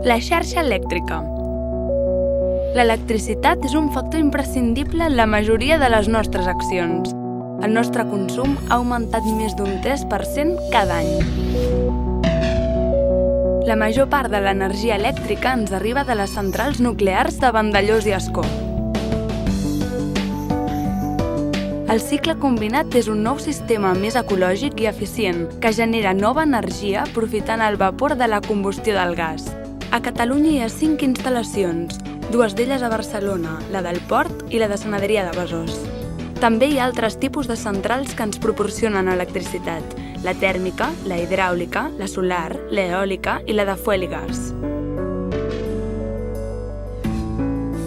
La xarxa elèctrica. L'electricitat és un factor imprescindible en la majoria de les nostres accions. El nostre consum ha augmentat més d'un 3% cada any. La major part de l'energia elèctrica ens arriba de les centrals nuclears de Vandellòs i Ascó. El cicle combinat és un nou sistema més ecològic i eficient que genera nova energia aprofitant el vapor de la combustió del gas. A Catalunya hi ha 5 instal·lacions, 2 d'elles a Barcelona, la del Port i la de Sant Adrià de Besòs. També hi ha altres tipus de centrals que ens proporcionen electricitat: la tèrmica, la hidràulica, la solar, l'eòlica i la de fuel i gas.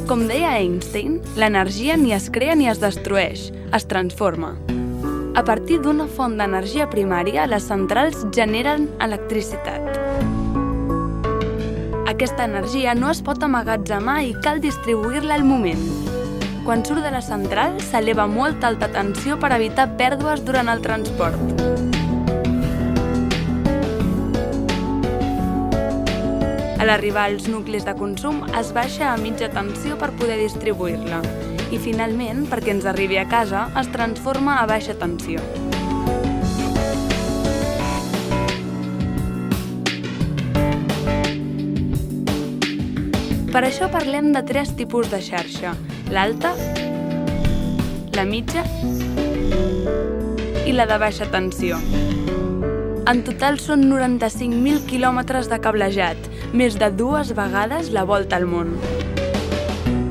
Com deia Einstein, l'energia ni es crea ni es destrueix, es transforma. A partir d'una font d'energia primària, les centrals generen electricitat. Aquesta energia no es pot emmagatzemar i cal distribuir-la al moment. Quan surt de la central, s'eleva molta alta tensió per evitar pèrdues durant el transport. A l'arribar als nuclis de consum, es baixa a mitja tensió per poder distribuir-la. I finalment, perquè ens arribi a casa, es transforma a baixa tensió. Per això parlem de 3 tipus de xarxa: l'alta, la mitja i la de baixa tensió. En total són 95.000 quilòmetres de cablejat, més de 2 vegades la volta al món.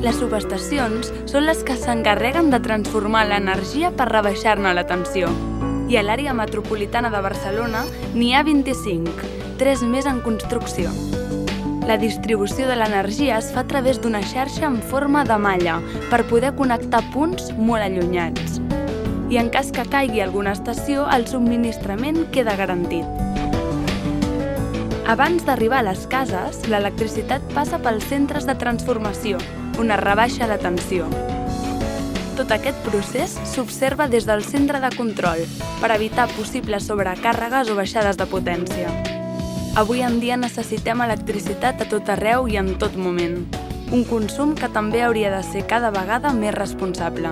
Les subestacions són les que s'encarreguen de transformar l'energia per rebaixar-ne la tensió. I a l'àrea metropolitana de Barcelona n'hi ha 25, 3 més en construcció. La distribució de l'energia es fa a través d'una xarxa en forma de malla per poder connectar punts molt allunyats. I en cas que caigui alguna estació, el subministrament queda garantit. Abans d'arribar a les cases, l'electricitat passa pels centres de transformació, on es rebaixa la tensió. Tot aquest procés s'observa des del centre de control per evitar possibles sobrecàrregues o baixades de potència. Avui en dia necessitem electricitat a tot arreu i en tot moment. Un consum que també hauria de ser cada vegada més responsable.